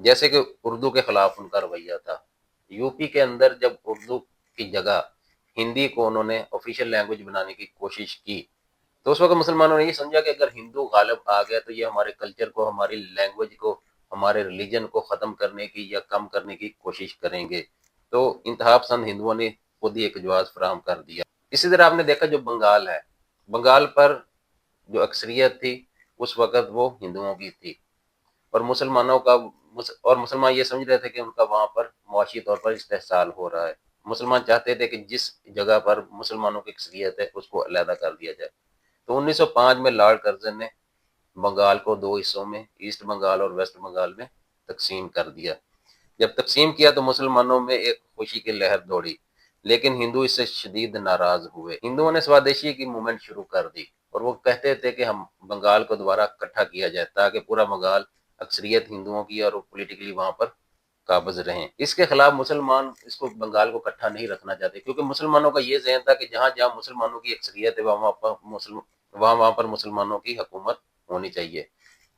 جیسے کہ اردو کے خلاف ان کا رویہ تھا. یوپی کے اندر جب اردو کی جگہ ہندی کو انہوں نے آفیشیل لینگویج بنانے کی کوشش کی تو اس وقت مسلمانوں نے یہ سمجھا کہ اگر ہندو غالب آ گیا تو یہ ہمارے کلچر کو، ہماری لینگویج کو، ہمارے ریلیجن کو ختم کرنے کی یا کم کرنے کی کوشش کریں گے. تو انتہا پسند ہندوؤں نے خود ہی ایک جواز فراہم کر دیا. اسی طرح آپ نے دیکھا جو بنگال ہے، بنگال پر جو اکثریت تھی اس وقت وہ ہندوؤں کی تھی، اور مسلمانوں کا اور مسلمان یہ سمجھ رہے تھے کہ ان کا وہاں پر معاشی طور پر استحصال ہو رہا ہے. مسلمان چاہتے تھے کہ جس جگہ پر مسلمانوں کی اکثریت ہے اس کو علیحدہ کر دیا جائے. تو 1905 میں لارڈ کرزن نے بنگال کو دو حصوں میں، ایسٹ بنگال اور ویسٹ بنگال میں تقسیم کر دیا. جب تقسیم کیا تو مسلمانوں میں ایک خوشی کی لہر دوڑی، لیکن ہندو اس سے شدید ناراض ہوئے. ہندوؤں نے سوادیشی کی موومنٹ شروع کر دی اور وہ کہتے تھے کہ ہم بنگال کو دوبارہ اکٹھا کیا جائے تاکہ پورا بنگال اکثریت ہندوؤں کی اور پولیٹیکلی وہاں پر قابض رہیں. اس کے خلاف مسلمان اس کو بنگال کو اکٹھا نہیں رکھنا چاہتے، کیونکہ مسلمانوں کا یہ ذہن تھا کہ جہاں جہاں مسلمانوں کی اکثریت ہے وہاں پر مسلمانوں کی حکومت ہونی چاہیے.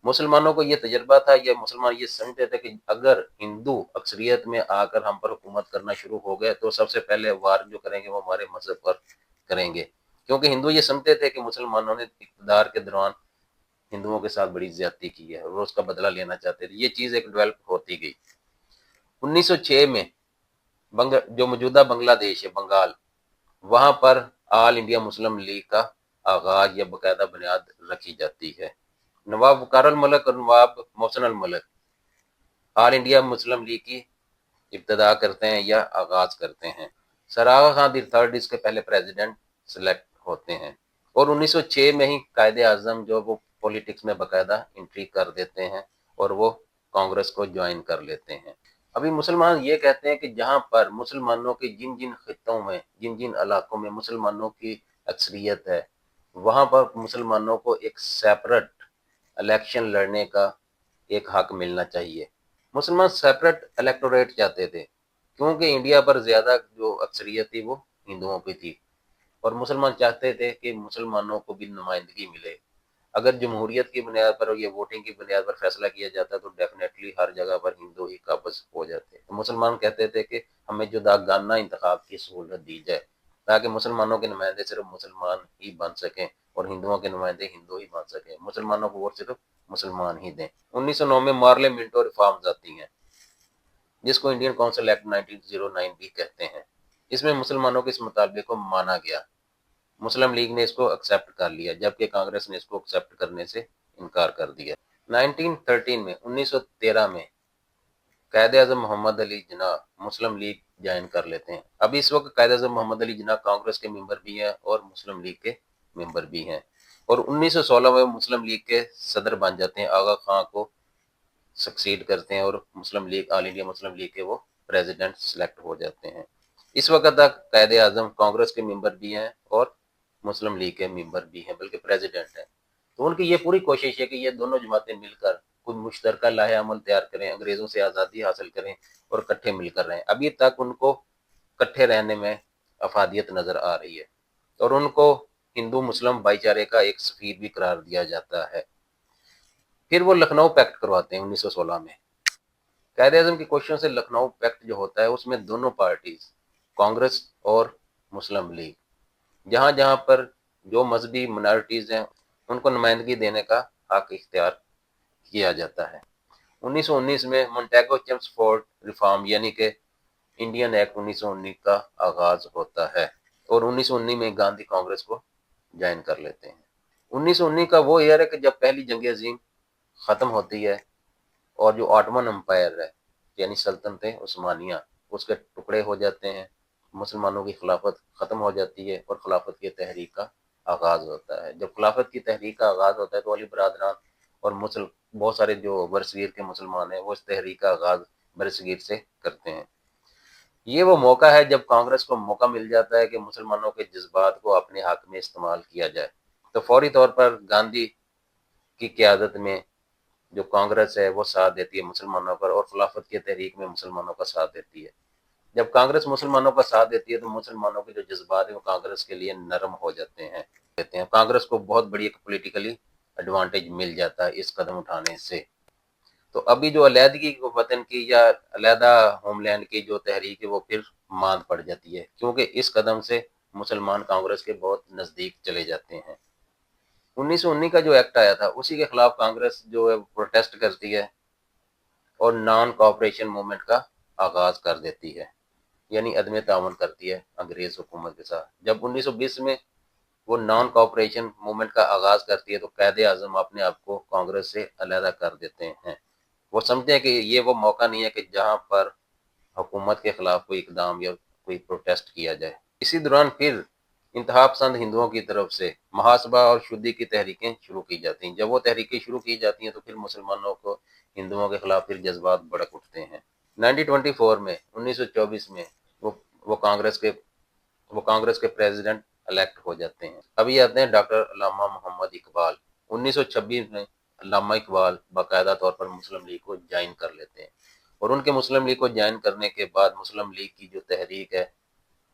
مسلمانوں کو یہ تجربہ تھا، یہ مسلمان یہ سمجھتے تھے کہ اگر ہندو اکثریت میں آ کر ہم پر حکومت کرنا شروع ہو گئے تو سب سے پہلے وار جو کریں گے وہ ہمارے مذہب پر کریں گے، کیونکہ ہندو یہ سمجھتے تھے کہ مسلمانوں نے اقتدار کے دوران ہندوؤں کے ساتھ بڑی زیادتی کی ہے اور اس کا بدلہ لینا چاہتے تھے. یہ چیز ایک ڈیولپ ہوتی گئی. 1906 میں جو موجودہ بنگلہ دیش ہے، بنگال، وہاں پر آل انڈیا مسلم لیگ کا آغاز یا باقاعدہ بنیاد رکھی جاتی ہے. نواب وقار الملک اور نواب محسن الملک آل انڈیا مسلم لیگ کی ابتدا کرتے ہیں یا آغاز کرتے ہیں. سر آغا خان دی تھرڈ اس کے پہلے پریزیڈنٹ سلیکٹ ہوتے ہیں، اور 1906 میں ہی قائد اعظم جو وہ پولیٹکس میں باقاعدہ انٹری کر دیتے ہیں اور وہ کانگریس کو جوائن کر لیتے ہیں. ابھی مسلمان یہ کہتے ہیں کہ جہاں پر مسلمانوں کے جن جن خطوں میں، جن جن علاقوں میں مسلمانوں کی اکثریت ہے، وہاں پر مسلمانوں کو ایک سیپریٹ الیکشن لڑنے کا ایک حق ملنا چاہیے. مسلمان سیپریٹ الیکٹوریٹ چاہتے تھے کیونکہ انڈیا پر زیادہ جو اکثریت تھی وہ ہندوؤں کی تھی، اور مسلمان چاہتے تھے کہ مسلمانوں کو بھی نمائندگی ملے. اگر جمہوریت کی بنیاد پر اور یہ ووٹنگ کی بنیاد پر فیصلہ کیا جاتا تو ڈیفینیٹلی ہر جگہ پر ہندو ہی قابض ہو جاتے. مسلمان کہتے تھے کہ ہمیں جداگانہ انتخاب کی سہولت دی جائے تاکہ مسلمانوں کے نمائندے صرف مسلمان ہی بن سکیں اور ہندوؤں کے نمائندے ہندو ہی بن سکیں، مسلمانوں کو ووٹ صرف مسلمان ہی دیں. 1909 میں مارلیمنٹ اور ریفارمز آتی ہیں جس کو انڈین کونسل ایکٹ 1909 بھی کہتے ہیں. اس میں مسلمانوں کے اس مطالبے کو مانا گیا. مسلم لیگ نے اس کو ایکسیپٹ کر لیا جبکہ کانگریس نے اس کو ایکسیپٹ کرنے سے انکار کر دیا. 1913 میں 1913 میں قائد اعظم محمد علی جناح مسلم لیگ جوائن کر لیتے ہیں. ابھی اس وقت قائد اعظم محمد علی جناح کانگریس کے ممبر بھی ہیں اور مسلم لیگ کے ممبر بھی ہیں، اور 1916 میں مسلم لیگ کے صدر بن جاتے ہیں، آغا خان کو سکسیڈ کرتے ہیں اور مسلم لیگ، آل انڈیا مسلم لیگ کے وہ پریزیڈنٹ سلیکٹ ہو جاتے ہیں. اس وقت تک قائد اعظم کانگریس کے ممبر بھی ہیں اور مسلم لیگ کے ممبر بھی ہیں، بلکہ پریزیڈنٹ ہیں. تو ان کی یہ پوری کوشش ہے کہ یہ دونوں جماعتیں مل کر کوئی مشترکہ لائحہ عمل تیار کریں، انگریزوں سے آزادی حاصل کریں اور اکٹھے مل کر رہیں. ابھی تک ان کو اکٹھے رہنے میں افادیت نظر آ رہی ہے اور ان کو ہندو مسلم بھائی چارے کا ایک سفیر بھی قرار دیا جاتا ہے. پھر وہ لکھنؤ پیکٹ کرواتے ہیں 1916 میں. قائد اعظم کی کوششوں سے لکھنؤ پیکٹ جو ہوتا ہے اس میں دونوں پارٹیز، کانگریس اور مسلم لیگ، جہاں جہاں پر جو مذہبی منارٹیز ہیں ان کو نمائندگی دینے کا حق اختیار کیا جاتا ہے. 1919 میں مونٹیگو چیمسفورڈ ریفارم یعنی کہ انڈین ایکٹ 1919 کا آغاز ہوتا ہے، اور 1919 میں گاندھی کانگریس کو جوائن کر لیتے ہیں. 1919 کا وہ ایئر ہے کہ جب پہلی جنگ عظیم ختم ہوتی ہے اور جو آٹمن امپائر ہے یعنی سلطنت عثمانیہ اس کے ٹکڑے ہو جاتے ہیں، مسلمانوں کی خلافت ختم ہو جاتی ہے اور خلافت کی تحریک کا آغاز ہوتا ہے. جب خلافت کی تحریک کا آغاز ہوتا ہے تو علی برادران اور بہت سارے جو برصغیر کے مسلمان ہیں وہ اس تحریک کا آغاز برصغیر سے کرتے ہیں. یہ وہ موقع ہے جب کانگریس کو موقع مل جاتا ہے کہ مسلمانوں کے جذبات کو اپنے حق میں استعمال کیا جائے، تو فوری طور پر گاندھی کی قیادت میں جو کانگریس ہے وہ ساتھ دیتی ہے مسلمانوں پر، اور خلافت کی تحریک میں مسلمانوں کا ساتھ دیتی ہے. جب کانگریس مسلمانوں کا ساتھ دیتی ہے تو مسلمانوں کے جو جذبات ہیں وہ کانگریس کے لیے نرم ہو جاتے ہیں. کانگریس کو بہت بڑی ایک پولیٹیکلی ایڈوانٹیج مل جاتا ہے اس قدم اٹھانے سے. تو ابھی جو علیحدگی کو وطن کی یا علیحدہ ہوم لینڈ کی جو تحریک ہے وہ پھر ماند پڑ جاتی ہے، کیونکہ اس قدم سے مسلمان کانگریس کے بہت نزدیک چلے جاتے ہیں۔ 1919 کا جو ایکٹ آیا تھا اسی کے خلاف کانگریس جو ہے پروٹیسٹ کرتی ہے اور نان کوآپریشن موومنٹ کا آغاز کر دیتی ہے، یعنی عدم تعاون کرتی ہے انگریز حکومت کے ساتھ۔ جب 1920 میں وہ نان کوآپریشن موومنٹ کا آغاز کرتی ہے تو قائد اعظم اپنے آپ کو کانگریس سے علیحدہ کر دیتے ہیں۔ وہ سمجھتے ہیں کہ یہ وہ موقع نہیں ہے کہ جہاں پر حکومت کے خلاف کوئی اقدام یا کوئی پروٹیسٹ کیا جائے۔ اسی دوران پھر انتہا پسند ہندوؤں کی طرف سے محاسبہ اور شدی کی تحریکیں شروع کی جاتی ہیں۔ جب وہ تحریکیں شروع کی جاتی ہیں تو پھر مسلمانوں کو ہندوؤں کے خلاف پھر جذبات بڑک اٹھتے ہیں۔ 1924 میں 1924 میں وہ کانگریس کے پریزیڈنٹ الیکٹ ہو جاتے ہیں۔ ابھی آتے ہیں ڈاکٹر علامہ محمد اقبال۔ 1926 میں علامہ اقبال باقاعدہ طور پر مسلم لیگ کو جوائن کر لیتے ہیں، اور ان کے مسلم لیگ کو جوائن کرنے کے بعد مسلم لیگ کی جو تحریک ہے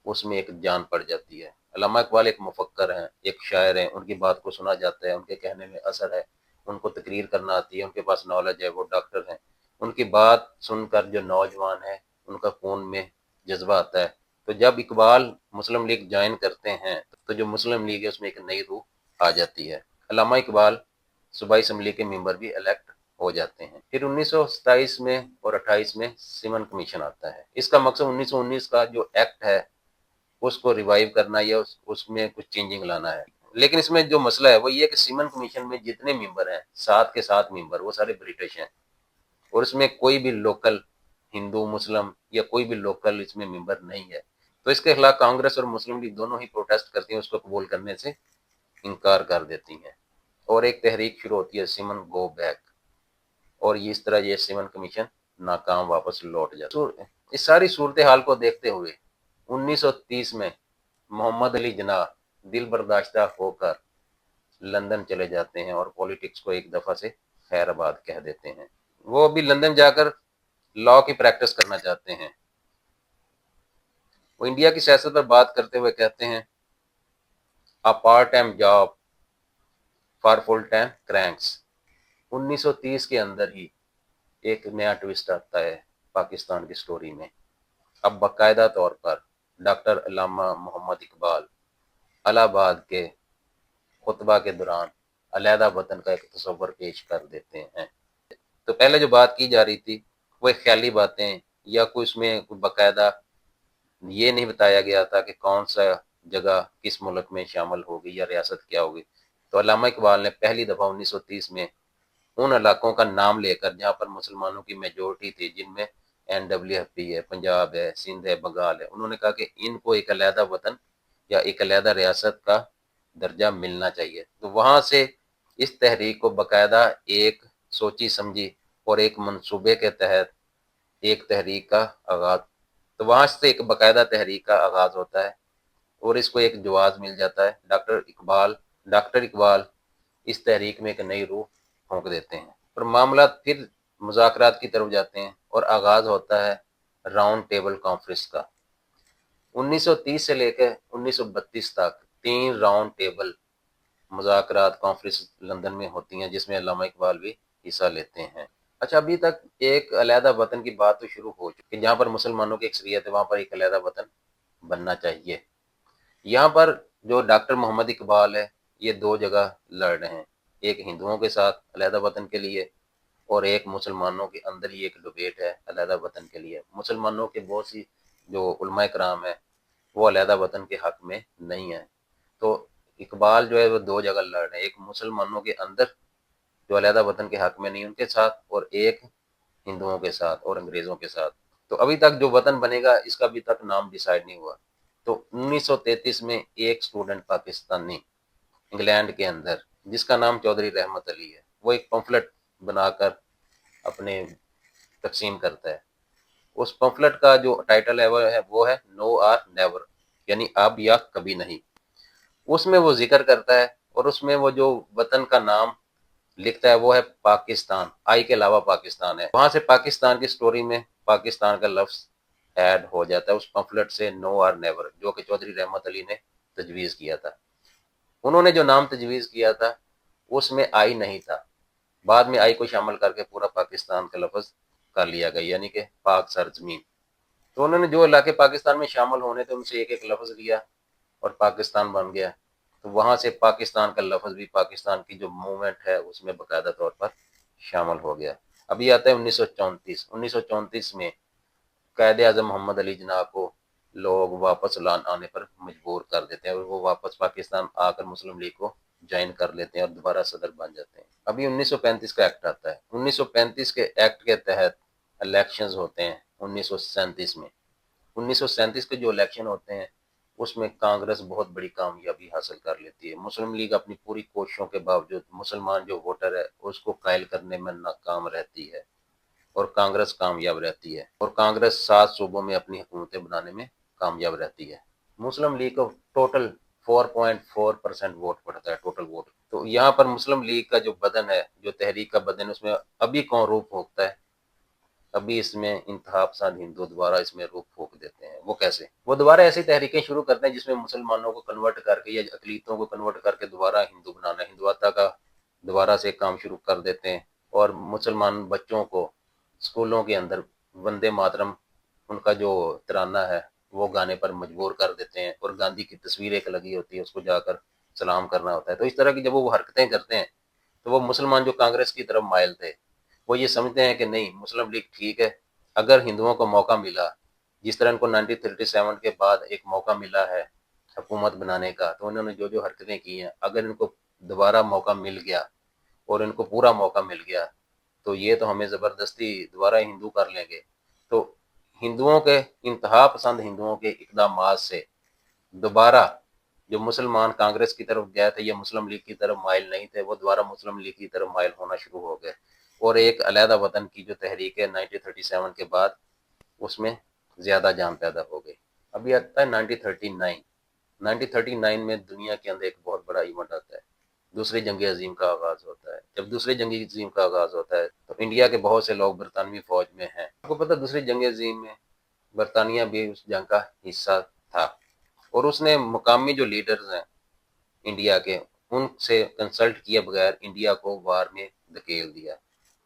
اس میں ایک جان پڑ جاتی ہے۔ علامہ اقبال ایک مفکر ہیں، ایک شاعر ہیں، ان کی بات کو سنا جاتا ہے، ان کے کہنے میں اثر ہے، ان کو تقریر کرنا آتی ہے، ان کے پاس نالج ہے، وہ ڈاکٹر ہیں۔ ان کی بات سن کر جو نوجوان ہے ان کا خون میں جذبہ آتا ہے۔ تو جب اقبال مسلم لیگ جوائن کرتے ہیں تو جو مسلم لیگ ہے اس میں ایک نئی روح آ جاتی ہے۔ علامہ اقبال صوبائی اسمبلی کے ممبر بھی الیکٹ ہو جاتے ہیں۔ پھر 1927 میں اور 28 میں سیمن کمیشن آتا ہے۔ اس کا مقصد 1919 کا جو ایکٹ ہے اس کو ریوائیو کرنا یا اس میں کچھ چینجنگ لانا ہے۔ لیکن اس میں جو مسئلہ ہے وہ یہ کہ سیمن کمیشن میں جتنے ممبر ہیں 7 کے 7 ممبر وہ سارے برٹش ہیں، اور اس میں کوئی بھی لوکل ہندو مسلم یا کوئی بھی لوکل اس میں ممبر نہیں ہے۔ تو اس کے خلاف کانگریس اور مسلم لیگ دونوں ہی پروٹیسٹ کرتی ہیں، اس کو قبول کرنے سے انکار کر دیتی ہیں، اور ایک تحریک شروع ہوتی ہے سیمن گو بیک، اور اس طرح یہ سیمن کمیشن ناکام واپس لوٹ جاتا ہے۔ اس ساری صورتحال کو دیکھتے ہوئے 1930 میں محمد علی جناح دل برداشتہ ہو کر لندن چلے جاتے ہیں اور پولیٹکس کو ایک دفعہ سے خیر آباد کہہ دیتے ہیں۔ وہ ابھی لندن جا کر لا کی پریکٹس کرنا چاہتے ہیں۔ وہ انڈیا کی سیاست پر بات کرتے ہوئے کہتے ہیں a part time job for full time cranks۔ 1930 کے اندر ہی ایک نیا ٹوسٹ آتا ہے پاکستان کی سٹوری میں۔ اب باقاعدہ طور پر ڈاکٹر علامہ محمد اقبال الہ آباد کے خطبہ کے دوران علیحدہ وطن کا ایک تصور پیش کر دیتے ہیں۔ تو پہلے جو بات کی جا رہی تھی وہ ایک خیالی باتیں یا کوئی اس میں کوئی باقاعدہ یہ نہیں بتایا گیا تھا کہ کون سا جگہ کس ملک میں شامل ہوگی یا ریاست کیا ہوگی۔ تو علامہ اقبال نے پہلی دفعہ 1930 میں ان علاقوں کا نام لے کر جہاں پر مسلمانوں کی میجورٹی تھی، جن میں NWFP ہے، پنجاب ہے، سندھ ہے، بنگال ہے، انہوں نے کہا کہ ان کو ایک علیحدہ وطن یا ایک علیحدہ ریاست کا درجہ ملنا چاہیے۔ تو وہاں سے اس تحریک کو باقاعدہ ایک سوچی سمجھی اور ایک منصوبے کے تحت ایک تحریک کا آغاز، تو وہاں سے ایک باقاعدہ تحریک کا آغاز ہوتا ہے اور اس کو ایک جواز مل جاتا ہے۔ ڈاکٹر اقبال اس تحریک میں ایک نئی روح پھونک دیتے ہیں اور معاملات پھر مذاکرات کی طرف جاتے ہیں اور آغاز ہوتا ہے راؤنڈ ٹیبل کانفرنس کا۔ 1930 سے لے کے 1932 تک 3 راؤنڈ ٹیبل مذاکرات کانفرنس لندن میں ہوتی ہیں، جس میں علامہ اقبال بھی حصہ لیتے ہیں۔ اچھا، ابھی تک ایک علیحدہ وطن کی بات تو شروع ہو چکی ہے، جہاں پر مسلمانوں کی اکثریت ہے وہاں پر ایک علیحدہ وطن بننا چاہیے۔ یہاں پر جو ڈاکٹر محمد اقبال ہے یہ 2 جگہ لڑ رہے ہیں، ایک ہندوؤں کے ساتھ علیحدہ وطن کے لیے اور ایک مسلمانوں کے اندر ہی ایک ڈبیٹ ہے علیحدہ وطن کے لیے۔ مسلمانوں کے بہت سی جو علماء کرام ہیں وہ علیحدہ وطن کے حق میں نہیں ہیں، تو اقبال جو ہے وہ 2 جگہ لڑ رہے ہیں، ایک مسلمانوں کے اندر جو علیحدہ وطن کے حق میں نہیں ان کے ساتھ، اور ایک ہندوؤں کے ساتھ اور انگریزوں کے ساتھ۔ تو ابھی تک جو وطن بنے گا اس کا ابھی تک نام ڈیسائیڈ نہیں ہوا۔ تو 1933 میں ایک اسٹوڈنٹ پاکستانی انگلینڈ کے اندر جس کا نام چودھری رحمت علی ہے، وہ ایک پمفلٹ بنا کر اپنے تقسیم کرتا ہے۔ اس پمفلٹ کا جو ٹائٹل ہے وہ ہے نو آر نیور، یعنی اب یا کبھی نہیں۔ اس میں وہ ذکر کرتا ہے اور اس میں وہ جو وطن کا نام لکھتا ہے وہ ہے پاکستان، آئی کے علاوہ پاکستان ہے۔ وہاں سے پاکستان کی سٹوری میں پاکستان کا لفظ ایڈ ہو جاتا ہے اس پمفلٹ سے نو آر نیور، جو کہ چودھری رحمت علی نے تجویز کیا تھا۔ انہوں نے جو نام تجویز کیا تھا اس میں آئی نہیں تھا، بعد میں آئی کو شامل کر کے پورا پاکستان کا لفظ کر لیا گیا، یعنی کہ پاک سرزمین۔ تو انہوں نے جو علاقے پاکستان میں شامل ہونے تھے ان سے ایک ایک لفظ لیا اور پاکستان بن گیا۔ تو وہاں سے پاکستان کا لفظ بھی پاکستان کی جو موومنٹ ہے اس میں باقاعدہ طور پر شامل ہو گیا۔ ابھی آتا ہے 1934 میں قائد اعظم محمد علی جناح کو لوگ واپس آنے پر مجبور کر دیتے ہیں اور وہ واپس پاکستان آ کر مسلم لیگ کو جوائن کر لیتے ہیں اور دوبارہ صدر بن جاتے ہیں۔ ابھی 1935 کا ایکٹ آتا ہے۔ 1935 کے ایکٹ کے تحت الیکشنز ہوتے ہیں 1937 میں۔ 1937 کے جو الیکشن ہوتے ہیں اس میں کانگریس بہت بڑی کامیابی حاصل کر لیتی ہے۔ مسلم لیگ اپنی پوری کوششوں کے باوجود مسلمان جو ووٹر ہے اس کو قائل کرنے میں ناکام رہتی ہے اور کانگریس کامیاب رہتی ہے، اور کانگریس 7 صوبوں میں اپنی حکومتیں بنانے میں کامیاب رہتی ہے۔ مسلم لیگ کو ٹوٹل 4.4% ووٹ پڑتا ہے، ٹوٹل ووٹ۔ تو یہاں پر مسلم لیگ کا جو بدن ہے، جو تحریک کا بدن ہے، اس میں ابھی کون روح پھونکتا ہے؟ ابھی اس میں انتہا پسند ہندو دوبارہ اس میں روح پھونک دیتے ہیں۔ وہ کیسے؟ وہ دوبارہ ایسی تحریکیں شروع کرتے ہیں جس میں مسلمانوں کو کنورٹ کر کے یا اقلیتوں کو کنورٹ کر کے دوبارہ ہندو بنانا، ہندوتا کا دوبارہ سے کام شروع کر دیتے ہیں، اور مسلمان بچوں کو اسکولوں کے اندر وندے ماترم ان کا جو ترانہ ہے وہ گانے پر مجبور کر دیتے ہیں، اور گاندھی کی تصویر ایک لگی ہوتی ہے اس کو جا کر سلام کرنا ہوتا ہے۔ تو اس طرح کی جب وہ حرکتیں کرتے ہیں تو وہ مسلمان جو کانگریس کی طرف مائل تھے وہ یہ سمجھتے ہیں کہ نہیں، مسلم لیگ ٹھیک ہے، اگر ہندوؤں کو موقع ملا، جس طرح ان کو 1937 کے بعد ایک موقع ملا ہے حکومت بنانے کا، تو انہوں نے جو جو حرکتیں کی ہیں اگر ان کو دوبارہ موقع مل گیا اور ان کو پورا موقع مل گیا تو یہ تو ہمیں زبردستی دوبارہ ہندو کر لیں گے۔ تو ہندوؤں کے انتہا پسند ہندوؤں کے اقدامات سے دوبارہ جو مسلمان کانگریس کی طرف گئے تھے یا مسلم لیگ کی طرف مائل نہیں تھے وہ دوبارہ مسلم لیگ کی طرف مائل ہونا شروع ہو گئے، اور ایک علیحدہ وطن کی جو تحریک ہے 1937 کے بعد اس میں زیادہ جان پیدا ہو گئی۔ ابھی آتا ہے 1939 میں دنیا کے اندر ایک بہت بڑا ایونٹ آتا ہے، دوسری جنگ عظیم کا آغاز ہوتا ہے۔ جب دوسری جنگ عظیم کا آغاز ہوتا ہے تو انڈیا کے بہت سے لوگ برطانوی فوج میں ہیں۔ آپ کو پتہ دوسری جنگ عظیم میں برطانیہ بھی اس جنگ کا حصہ تھا، اور اس نے مقامی جو لیڈرز ہیں انڈیا کے ان سے کنسلٹ کیے بغیر انڈیا کو وار میں دھکیل دیا۔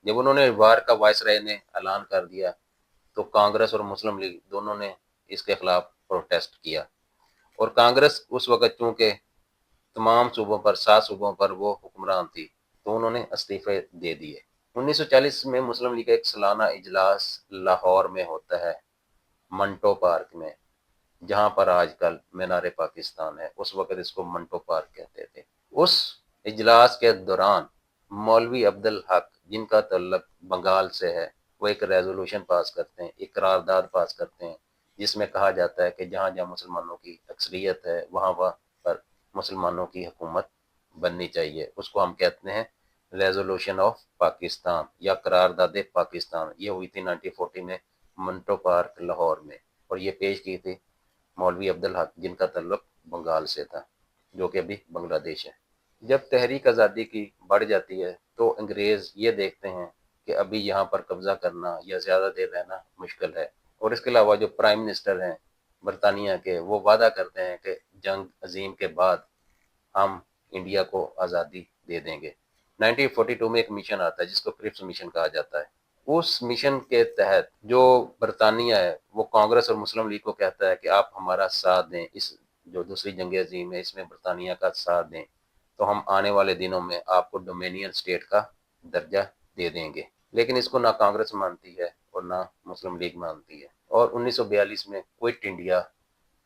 جب انہوں نے وار کا وائس رائے نے اعلان کر دیا تو کانگریس اور مسلم لیگ دونوں نے اس کے خلاف پروٹیسٹ کیا، اور کانگریس اس وقت چونکہ تمام صوبوں پر 7 صوبوں پر وہ حکمران تھی تو انہوں نے استعفے دے دیے۔ 1940 میں مسلم لیگ کا ایک سالانہ اجلاس لاہور میں ہوتا ہے، منٹو پارک میں، جہاں پر آج کل مینار پاکستان ہے، اس وقت اس کو منٹو پارک کہتے تھے۔ اس اجلاس کے دوران مولوی عبدالحق جن کا تعلق بنگال سے ہے وہ ایک ریزولوشن پاس کرتے ہیں، ایک قرارداد پاس کرتے ہیں، جس میں کہا جاتا ہے کہ جہاں جہاں مسلمانوں کی اکثریت ہے وہاں وہاں پر مسلمانوں کی حکومت بننی چاہیے۔ اس کو ہم کہتے ہیں ریزولوشن آف پاکستان یا قرارداد پاکستان۔ یہ ہوئی تھی 1940 میں منٹو پارک لاہور میں، اور یہ پیش کی تھی مولوی عبدالحق جن کا تعلق بنگال سے تھا جو کہ ابھی بنگلہ دیش ہے۔ جب تحریک آزادی کی بڑھ جاتی ہے تو انگریز یہ دیکھتے ہیں کہ ابھی یہاں پر قبضہ کرنا یا زیادہ دیر رہنا مشکل ہے، اور اس کے علاوہ جو پرائم منسٹر ہیں برطانیہ کے وہ وعدہ کرتے ہیں کہ جنگ عظیم کے بعد ہم انڈیا کو آزادی دے دیں گے۔ 1942 میں ایک مشن آتا ہے جس کو کرپس مشن کہا جاتا ہے۔ اس مشن کے تحت جو برطانیہ ہے وہ کانگریس اور مسلم لیگ کو کہتا ہے کہ آپ ہمارا ساتھ دیں، اس جو دوسری جنگ عظیم ہے اس میں برطانیہ کا ساتھ دیں تو ہم آنے والے دنوں میں آپ کو ڈومینین اسٹیٹ کا درجہ دے دیں گے۔ لیکن اس کو نہ کانگریس مانتی ہے اور نہ مسلم لیگ مانتی ہے، اور 1942 میں کوئٹ انڈیا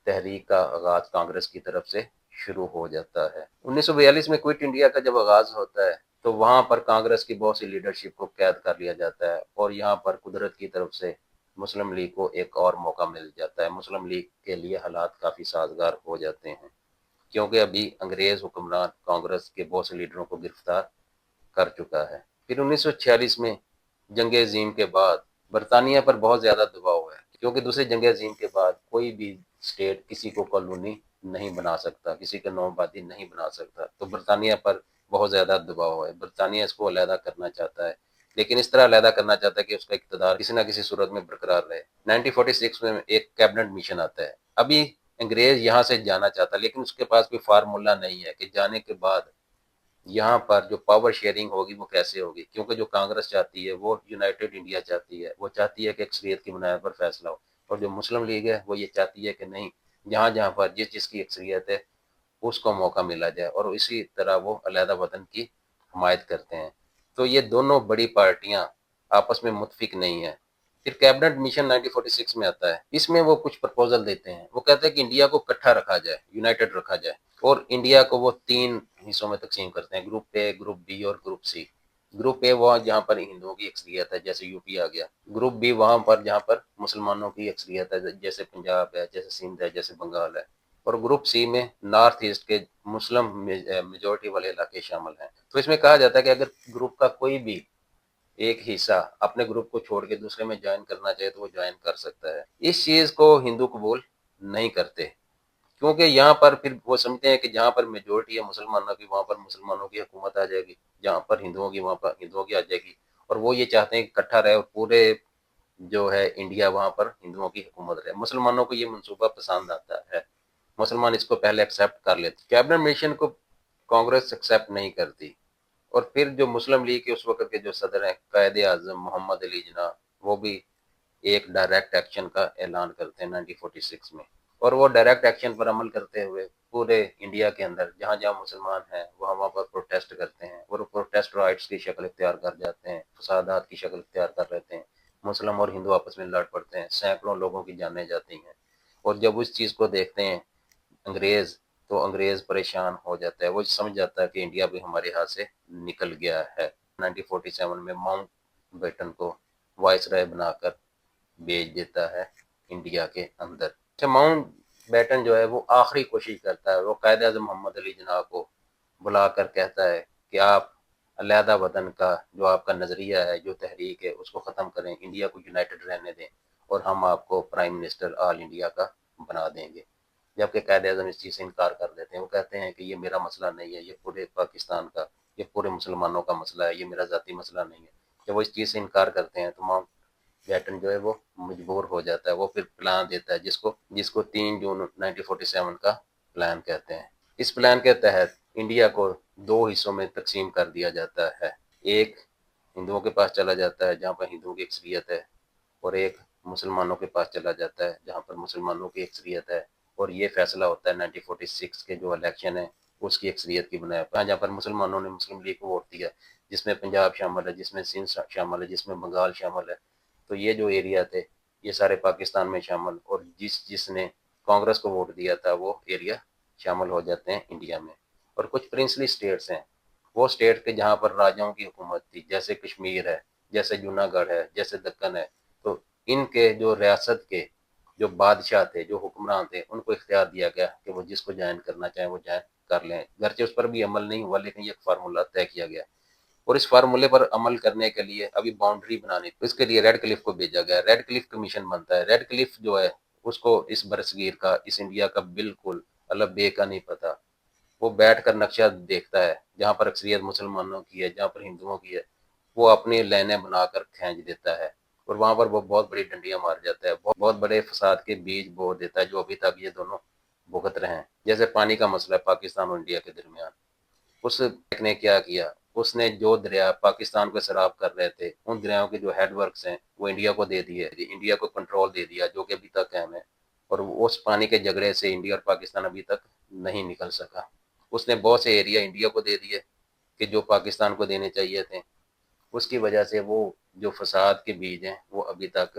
تحریک کا آغاز کانگریس کی طرف سے شروع ہو جاتا ہے۔ 1942 میں کوئٹ انڈیا کا جب آغاز ہوتا ہے تو وہاں پر کانگریس کی بہت سی لیڈرشپ کو قید کر لیا جاتا ہے، اور یہاں پر قدرت کی طرف سے مسلم لیگ کو ایک اور موقع مل جاتا ہے۔ مسلم لیگ کے لیے حالات کافی سازگار ہو جاتے ہیں کیونکہ ابھی انگریز حکمران کانگریس کے بہت سے لیڈروں کو گرفتار کر چکا ہے۔ پھر 1946 میں جنگ عظیم کے بعد برطانیہ پر بہت زیادہ دباؤ ہے، کیونکہ دوسری جنگ عظیم کے بعد کوئی بھی اسٹیٹ کسی کو کالونی نہیں بنا سکتا، کسی کا نو آبادی نہیں بنا سکتا، تو برطانیہ پر بہت زیادہ دباؤ ہے۔ برطانیہ اس کو علیحدہ کرنا چاہتا ہے، لیکن اس طرح علیحدہ کرنا چاہتا ہے کہ اس کا اقتدار کسی نہ کسی صورت میں برقرار رہے۔ 1946 میں ایک کیبنٹ مشن آتا ہے۔ ابھی انگریز یہاں سے جانا چاہتا ہے لیکن اس کے پاس کوئی فارمولا نہیں ہے کہ جانے کے بعد یہاں پر جو پاور شیئرنگ ہوگی وہ کیسے ہوگی، کیونکہ جو کانگریس چاہتی ہے وہ یونائٹڈ انڈیا چاہتی ہے، وہ چاہتی ہے کہ اکثریت کی بنیاد پر فیصلہ ہو، اور جو مسلم لیگ ہے وہ یہ چاہتی ہے کہ نہیں، جہاں جہاں پر جس جس کی اکثریت ہے اس کو موقع ملا جائے، اور اسی طرح وہ علیحدہ وطن کی حمایت کرتے ہیں۔ تو یہ دونوں بڑی پارٹیاں آپس میں متفق نہیں ہیں۔ پھر کیبنٹ مشن 1946 میں آتا ہے، اس میں وہ کچھ پرپوزل دیتے ہیں، وہ کہتے ہیں کہ انڈیا کو اکٹھا رکھا جائے، یونائٹڈ رکھا جائے، اور انڈیا کو وہ 3 حصوں میں تقسیم کرتے ہیں، گروپ اے، گروپ بی اور گروپ سی۔ گروپ اے وہاں جہاں پر ہندوؤں کی اکثریت ہے، جیسے یو پی آ گیا۔ گروپ بی وہاں پر جہاں پر مسلمانوں کی اکثریت ہے، جیسے پنجاب ہے، جیسے سندھ ہے، جیسے بنگال ہے۔ اور گروپ سی میں نارتھ ایسٹ کے مسلم میجورٹی والے علاقے شامل ہیں۔ تو اس میں کہا جاتا ہے کہ اگر گروپ کا کوئی بھی ایک حصہ اپنے گروپ کو چھوڑ کے دوسرے میں جوائن کرنا چاہے تو وہ جوائن کر سکتا ہے۔ اس چیز کو ہندو قبول نہیں کرتے، کیونکہ یہاں پر پھر وہ سمجھتے ہیں کہ جہاں پر میجورٹی ہے مسلمانوں کی وہاں پر مسلمانوں کی حکومت آ جائے گی، جہاں پر ہندوؤں کی وہاں پر ہندوؤں کی آ جائے گی، اور وہ یہ چاہتے ہیں کہ اکٹھا رہے اور پورے جو ہے انڈیا وہاں پر ہندوؤں کی حکومت رہے۔ مسلمانوں کو یہ منصوبہ پسند آتا ہے، مسلمان اس کو پہلے ایکسیپٹ کر لیتے۔ کیبنٹ مشن کو کانگریس ایکسیپٹ نہیں کرتی، اور پھر جو مسلم لیگ کے اس وقت کے جو صدر ہیں قائد اعظم محمد علی جناح، وہ بھی ایک ڈائریکٹ ایکشن کا اعلان کرتے ہیں 1946 میں، اور وہ ڈائریکٹ ایکشن پر عمل کرتے ہوئے پورے انڈیا کے اندر جہاں جہاں مسلمان ہیں وہاں پر پروٹیسٹ کرتے ہیں، اور پروٹیسٹ رائٹس کی شکل اختیار کر جاتے ہیں، فسادات کی شکل اختیار کر لیتے ہیں، مسلم اور ہندو آپس میں لڑ پڑتے ہیں، سینکڑوں لوگوں کی جانیں جاتی ہیں۔ اور جب اس چیز کو دیکھتے ہیں انگریز، تو انگریز پریشان ہو جاتا ہے، وہ سمجھ جاتا ہے کہ انڈیا بھی ہمارے ہاتھ سے نکل گیا ہے۔ 1947 میں ماؤنٹ بیٹن کو وائس رائے بنا کر بھیج دیتا ہے انڈیا کے اندر۔ اچھا، ماؤنٹ بیٹن جو ہے وہ آخری کوشش کرتا ہے، وہ قائد اعظم محمد علی جناح کو بلا کر کہتا ہے کہ آپ علیحدہ وطن کا جو آپ کا نظریہ ہے، جو تحریک ہے، اس کو ختم کریں، انڈیا کو یونائٹڈ رہنے دیں، اور ہم آپ کو پرائم منسٹر آل انڈیا کا بنا دیں گے۔ جبکہ قائد اعظم اس چیز سے انکار کر دیتے ہیں، وہ کہتے ہیں کہ یہ میرا مسئلہ نہیں ہے، یہ پورے پاکستان کا، یہ پورے مسلمانوں کا مسئلہ ہے، یہ میرا ذاتی مسئلہ نہیں ہے۔ جب وہ اس چیز سے انکار کرتے ہیں تو ماؤنٹ بیٹن جو ہے وہ مجبور ہو جاتا ہے، وہ پھر پلان دیتا ہے جس کو 3 جون 1947 کا پلان کہتے ہیں۔ اس پلان کے تحت انڈیا کو 2 حصوں میں تقسیم کر دیا جاتا ہے، ایک ہندوؤں کے پاس چلا جاتا ہے جہاں پر ہندوؤں کی اکثریت ہے، اور ایک مسلمانوں کے پاس چلا جاتا ہے جہاں پر مسلمانوں کی اکثریت ہے۔ اور یہ فیصلہ ہوتا ہے 1946 کے جو الیکشن ہے اس کی اکثریت کی بنیاد پر، جہاں پر مسلمانوں نے مسلم لیگ کو ووٹ دیا، جس میں پنجاب شامل ہے، جس میں سندھ شامل ہے، جس میں بنگال شامل ہے۔ تو یہ جو ایریا تھے یہ سارے پاکستان میں شامل، اور جس نے کانگریس کو ووٹ دیا تھا وہ ایریا شامل ہو جاتے ہیں انڈیا میں۔ اور کچھ پرنسلی سٹیٹس ہیں، وہ سٹیٹ کے جہاں پر راجاؤں کی حکومت تھی، جیسے کشمیر ہے، جیسے جوناگڑھ ہے، جیسے دکن ہے۔ تو ان کے جو ریاست کے جو بادشاہ تھے، جو حکمران تھے، ان کو اختیار دیا گیا کہ وہ جس کو جوائن کرنا چاہیں وہ جوائن کر لیں، گرچہ اس پر بھی عمل نہیں ہوا، لیکن یہ ایک فارمولہ طے کیا گیا۔ اور اس فارمولے پر عمل کرنے کے لیے ابھی باؤنڈری بنانی تھی، اس کے لیے ریڈ کلف کو بھیجا گیا، ریڈ کلف کمیشن بنتا ہے۔ ریڈ کلف جو ہے اس کو اس برصغیر کا، اس انڈیا کا بالکل الگ بے کا نہیں پتا، وہ بیٹھ کر نقشہ دیکھتا ہے، جہاں پر اکثریت مسلمانوں کی ہے، جہاں پر ہندوؤں کی ہے، وہ اپنی لائنیں بنا کر کھینچ دیتا ہے، اور وہاں پر وہ بہت بڑی ڈنڈیاں مار جاتا ہے، بہت بڑے فساد کے بیج بو دیتا ہے جو ابھی تک یہ دونوں بھگت رہے ہیں۔ جیسے پانی کا مسئلہ ہے پاکستان اور انڈیا کے درمیان، اس نے کیا کیا، اس نے جو دریا پاکستان کو سیراب کر رہے تھے ان دریاؤں کے جو ہیڈ ورکس ہیں وہ انڈیا کو دے دیے، انڈیا کو کنٹرول دے دیا، جو کہ ابھی تک اہم ہے۔ اور اس پانی کے جھگڑے سے انڈیا اور پاکستان ابھی تک نہیں نکل سکا۔ اس نے بہت سے ایریا انڈیا کو دے دیے کہ جو پاکستان کو دینے چاہیے تھے، اس کی وجہ سے وہ جو فساد کے بیج ہیں وہ ابھی تک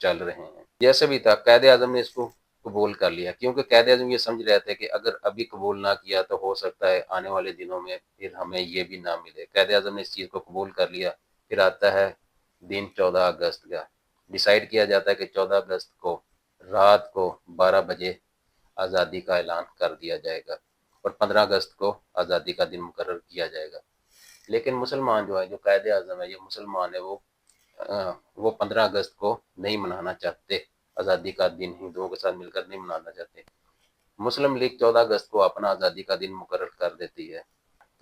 چل رہے ہیں۔ جیسے بھی تھا قائد اعظم نے اس کو قبول کر لیا، کیونکہ قائد اعظم یہ سمجھ رہے تھے کہ اگر ابھی قبول نہ کیا تو ہو سکتا ہے آنے والے دنوں میں پھر ہمیں یہ بھی نہ ملے۔ قائد اعظم نے اس چیز کو قبول کر لیا۔ پھر آتا ہے دن 14 اگست کا، ڈیسائیڈ کیا جاتا ہے کہ 14 اگست کو رات کو 12 بجے آزادی کا اعلان کر دیا جائے گا، اور 15 اگست کو آزادی کا دن مقرر کیا جائے گا۔ لیکن مسلمان جو ہے، جو قائد اعظم ہے، یہ مسلمان ہے، وہ 15 اگست کو نہیں منانا چاہتے، آزادی کا دن ہندوؤں کے ساتھ مل کر نہیں منانا چاہتے۔ مسلم لیگ 14 اگست کو اپنا آزادی کا دن مقرر کر دیتی ہے۔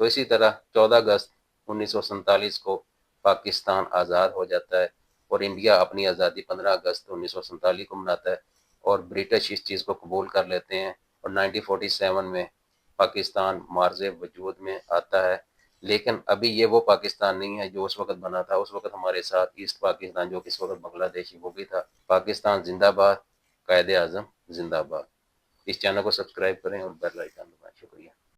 تو اسی طرح 14 اگست 1947 کو پاکستان آزاد ہو جاتا ہے، اور انڈیا اپنی آزادی 15 اگست 1947 کو مناتا ہے، اور برٹش اس چیز کو قبول کر لیتے ہیں، اور 1947 میں پاکستان معرض وجود میں آتا ہے۔ لیکن ابھی یہ وہ پاکستان نہیں ہے جو اس وقت بنا تھا. اس وقت ہمارے ساتھ ایسٹ پاکستان جو کہ اس وقت بنگلہ دیش وہ بھی تھا. پاکستان زندہ باد، قائد اعظم زندہ باد. اس چینل کو سبسکرائب کریں اور بیل آئیکن دبائیں. شکریہ.